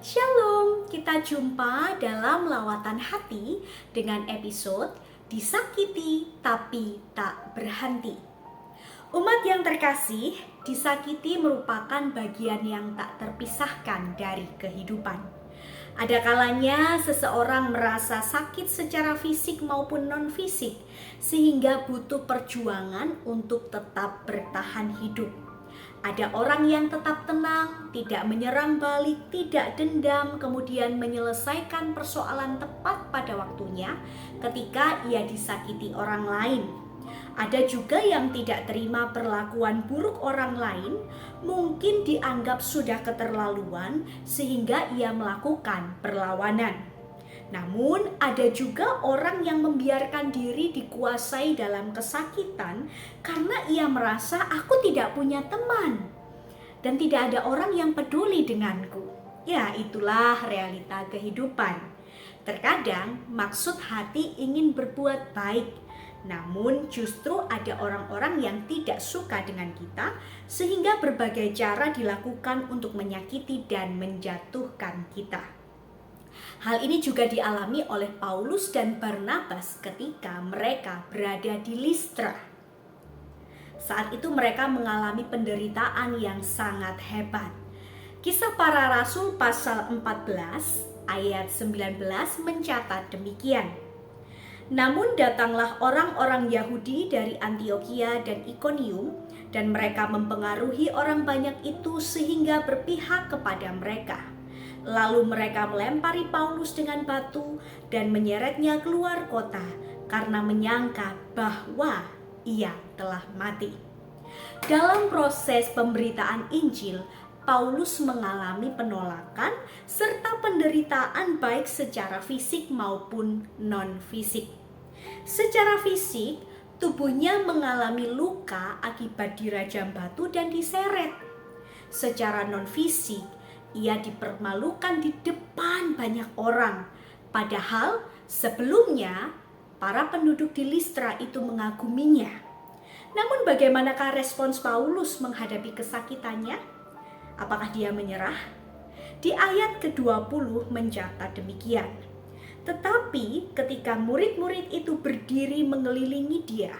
Shalom, kita jumpa dalam lawatan hati dengan episode Disakiti Tapi Tak Berhenti. Umat yang terkasih, disakiti merupakan bagian yang tak terpisahkan dari kehidupan. Ada kalanya seseorang merasa sakit secara fisik maupun non-fisik, sehingga butuh perjuangan untuk tetap bertahan hidup. Ada orang yang tetap tenang, tidak menyerang balik, tidak dendam, kemudian menyelesaikan persoalan tepat pada waktunya ketika ia disakiti orang lain. Ada juga yang tidak terima perlakuan buruk orang lain, mungkin dianggap sudah keterlaluan sehingga ia melakukan perlawanan. Namun ada juga orang yang membiarkan diri dikuasai dalam kesakitan karena ia merasa aku tidak punya teman dan tidak ada orang yang peduli denganku. Ya, itulah realita kehidupan. Terkadang maksud hati ingin berbuat baik, namun justru ada orang-orang yang tidak suka dengan kita sehingga berbagai cara dilakukan untuk menyakiti dan menjatuhkan kita. Hal ini juga dialami oleh Paulus dan Barnabas ketika mereka berada di Listra. Saat itu mereka mengalami penderitaan yang sangat hebat. Kisah Para Rasul pasal 14 ayat 19 mencatat demikian. Namun datanglah orang-orang Yahudi dari Antiokhia dan Ikonium, dan mereka mempengaruhi orang banyak itu sehingga berpihak kepada mereka. Lalu mereka melempari Paulus dengan batu dan menyeretnya keluar kota karena menyangka bahwa ia telah mati. Dalam proses pemberitaan Injil, Paulus mengalami penolakan serta penderitaan baik secara fisik maupun non-fisik. Secara fisik, tubuhnya mengalami luka akibat dirajam batu dan diseret. Secara non-fisik, ia dipermalukan di depan banyak orang. Padahal sebelumnya para penduduk di Listra itu mengaguminya. Namun bagaimanakah respons Paulus menghadapi kesakitannya? Apakah dia menyerah? Di ayat ke-20 mencatat demikian. Tetapi ketika murid-murid itu berdiri mengelilingi dia,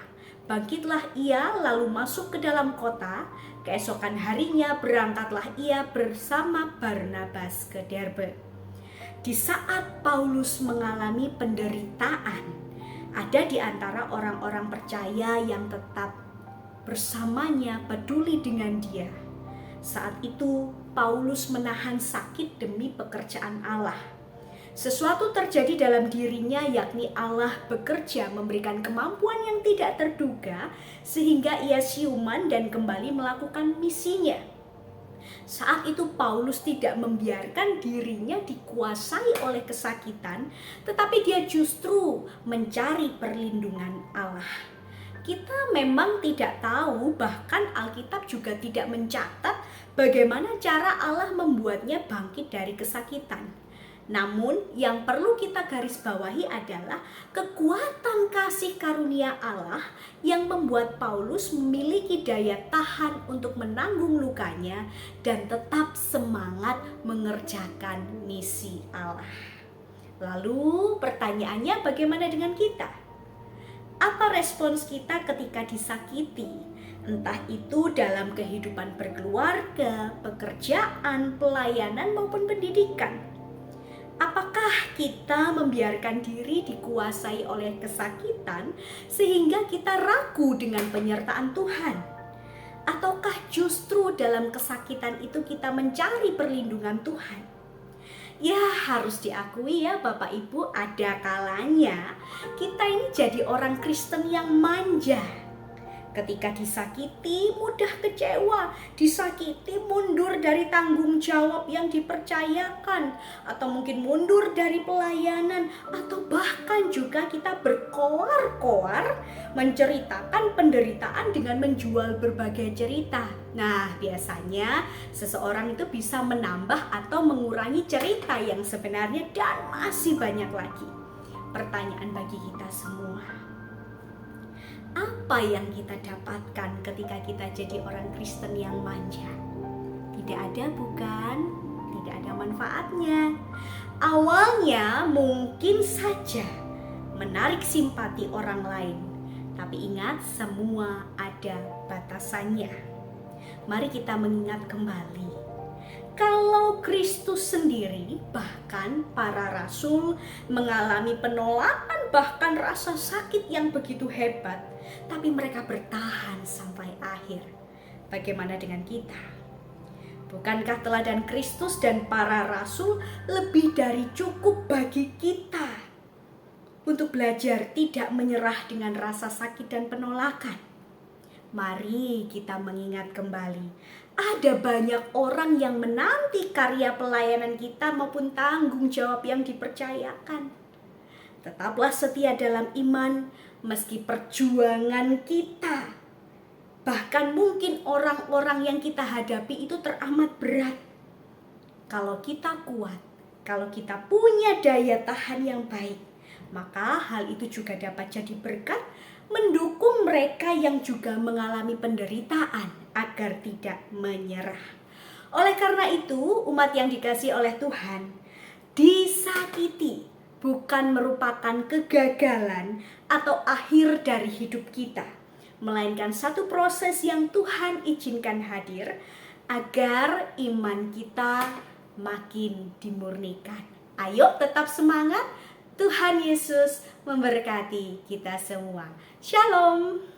bangkitlah ia lalu masuk ke dalam kota. Keesokan harinya berangkatlah ia bersama Barnabas ke Derbe. Di saat Paulus mengalami penderitaan, ada di antara orang-orang percaya yang tetap bersamanya, peduli dengan dia. Saat itu Paulus menahan sakit demi pekerjaan Allah. Sesuatu terjadi dalam dirinya, yakni Allah bekerja memberikan kemampuan yang tidak terduga sehingga ia siuman dan kembali melakukan misinya. Saat itu Paulus tidak membiarkan dirinya dikuasai oleh kesakitan, tetapi dia justru mencari perlindungan Allah. Kita memang tidak tahu, bahkan Alkitab juga tidak mencatat bagaimana cara Allah membuatnya bangkit dari kesakitan. Namun yang perlu kita garis bawahi adalah kekuatan kasih karunia Allah yang membuat Paulus memiliki daya tahan untuk menanggung lukanya dan tetap semangat mengerjakan misi Allah. Lalu pertanyaannya, bagaimana dengan kita? Apa respons kita ketika disakiti? Entah itu dalam kehidupan berkeluarga, pekerjaan, pelayanan maupun pendidikan. Apakah kita membiarkan diri dikuasai oleh kesakitan sehingga kita ragu dengan penyertaan Tuhan? Ataukah justru dalam kesakitan itu kita mencari perlindungan Tuhan? Ya, harus diakui ya Bapak Ibu, ada kalanya kita ini jadi orang Kristen yang manja. Ketika disakiti mudah kecewa, disakiti mundur dari tanggung jawab yang dipercayakan, atau mungkin mundur dari pelayanan, atau bahkan juga kita berkoar-koar menceritakan penderitaan dengan menjual berbagai cerita. Nah, biasanya seseorang itu bisa menambah atau mengurangi cerita yang sebenarnya dan masih banyak lagi. Pertanyaan bagi kita semua, apa yang kita dapatkan ketika kita jadi orang Kristen yang manja? Tidak ada, bukan? Tidak ada manfaat manfaatnya. Awalnya mungkin saja menarik simpati orang lain, tapi ingat, semua ada batasannya. Mari kita mengingat kembali, kalau Kristus sendiri, bahkan para rasul mengalami penolakan, bahkan rasa sakit yang begitu hebat, tapi mereka bertahan sampai akhir. Bagaimana dengan kita? Bukankah teladan Kristus dan para rasul lebih dari cukup bagi kita untuk belajar tidak menyerah dengan rasa sakit dan penolakan? Mari kita mengingat kembali, ada banyak orang yang menanti karya pelayanan kita maupun tanggung jawab yang dipercayakan. Tetaplah setia dalam iman meski perjuangan kita, bahkan mungkin orang-orang yang kita hadapi itu teramat berat. Kalau kita kuat, kalau kita punya daya tahan yang baik, maka hal itu juga dapat jadi berkat mendukung mereka yang juga mengalami penderitaan agar tidak menyerah. Oleh karena itu, umat yang dikasihi oleh Tuhan, disakiti bukan merupakan kegagalan atau akhir dari hidup kita, melainkan satu proses yang Tuhan izinkan hadir agar iman kita makin dimurnikan. Ayo tetap semangat. Tuhan Yesus memberkati kita semua. Shalom.